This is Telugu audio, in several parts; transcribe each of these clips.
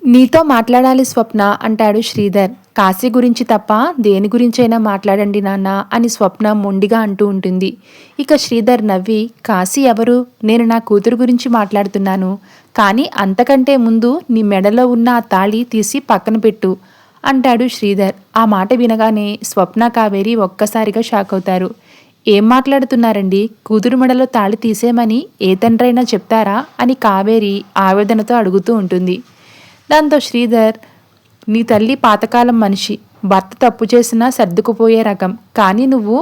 నీతో మాట్లాడాలి స్వప్న అంటాడు శ్రీధర్. కాశీ గురించి తప్ప దేని గురించైనా మాట్లాడండి నాన్న అని స్వప్న మొండిగా అంటూ ఉంటుంది. ఇక శ్రీధర్ నవ్వి, కాశీ ఎవరు? నేను నా కూతురు గురించి మాట్లాడుతున్నాను. కానీ అంతకంటే ముందు నీ మెడలో ఉన్న ఆ తాళి తీసి పక్కన పెట్టు అంటాడు శ్రీధర్. ఆ మాట వినగానే స్వప్న కావేరి ఒక్కసారిగా షాక్ అవుతారు. ఏం మాట్లాడుతున్నారండి? కూతురు మెడలో తాళి తీసేయమని ఏ తండ్రైనా చెప్తారా అని కావేరి ఆవేదనతో అడుగుతూ ఉంటుంది. దాంతో శ్రీధర్, నీ తల్లి పాతకాలం మనిషి, భర్త తప్పు చేసినా సర్దుకుపోయే రకం. కానీ నువ్వు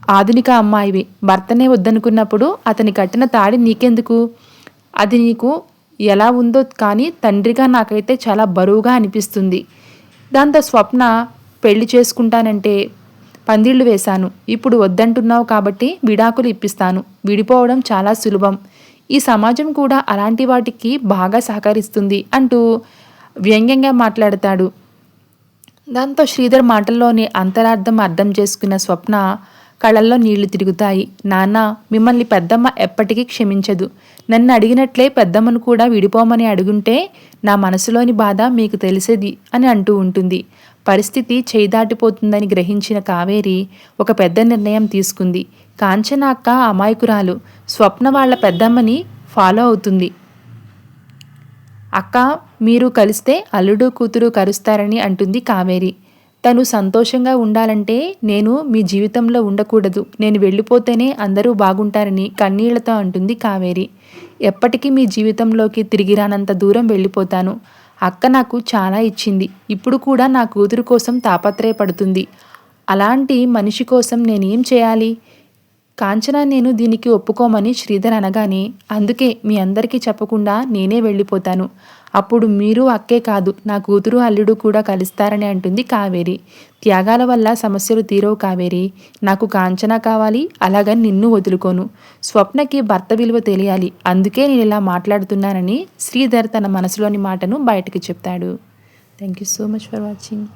ఆధునిక అమ్మాయివి. భర్తనే వద్దనుకున్నప్పుడు అతని కట్టిన తాడి నీకెందుకు? అది నీకు ఎలా ఉందో కానీ తండ్రిగా నాకైతే చాలా బరువుగా అనిపిస్తుంది. దాంతో స్వప్న, పెళ్లి చేసుకుంటానంటే పందిళ్లు వేశాను. ఇప్పుడు వద్దంటున్నావు కాబట్టి విడాకులు ఇప్పిస్తాను. విడిపోవడం చాలా సులభం. ఈ సమాజం కూడా అలాంటి వాటికి బాగా సహకరిస్తుంది అంటూ వ్యంగ్యంగా మాట్లాడతాడు. దాంతో శ్రీధర్ మాటల్లోని అంతరార్థం అర్థం చేసుకున్న స్వప్న కళ్ళల్లో నీళ్లు తిరుగుతాయి. నాన్న, మిమ్మల్ని పెద్దమ్మ ఎప్పటికీ క్షమించదు. నన్ను అడిగినట్లే పెద్దమ్మను కూడా విడిపోమని అడుగుంటే నా మనసులోని బాధ మీకు తెలిసేది అని అంటూ ఉంటుంది. పరిస్థితి చేయిదాటిపోతుందని గ్రహించిన కావేరి ఒక పెద్ద నిర్ణయం తీసుకుంది. కాంచన అక్క అమాయకురాలు. స్వప్న వాళ్ళ పెద్దమ్మని ఫాలో అవుతుంది. అక్క, మీరు కలిస్తే అల్లుడు కూతురు కలుస్తారని అంటుంది కావేరి. తను సంతోషంగా ఉండాలంటే నేను మీ జీవితంలో ఉండకూడదు. నేను వెళ్ళిపోతేనే అందరూ బాగుంటారని కన్నీళ్లతో అంటుంది కావేరి. ఎప్పటికీ మీ జీవితంలోకి తిరిగి రానంత దూరం వెళ్ళిపోతాను. అక్క నాకు చాలా ఇచ్చింది. ఇప్పుడు కూడా నా కూతురు కోసం తాపత్రయపడుతుంది. అలాంటి మనిషి కోసం నేనేం చేయాలి? కాంచన నేను దీనికి ఒప్పుకోమని శ్రీధర్ అనగానే, అందుకే మీ అందరికీ చెప్పకుండా నేనే వెళ్ళిపోతాను. అప్పుడు మీరు అక్కే కాదు, నా కూతురు అల్లుడు కూడా కలుస్తారని అంటుంది కావేరి. త్యాగాల వల్ల సమస్యలు తీరవు కావేరి. నాకు కాంచన కావాలి, అలాగని నిన్ను వదులుకోను. స్వప్నకి భర్త విలువ తెలియాలి. అందుకే నేను ఇలా మాట్లాడుతున్నానని శ్రీధర్ తన మనసులోని మాటను బయటకు చెప్తాడు. Thank you so much for watching.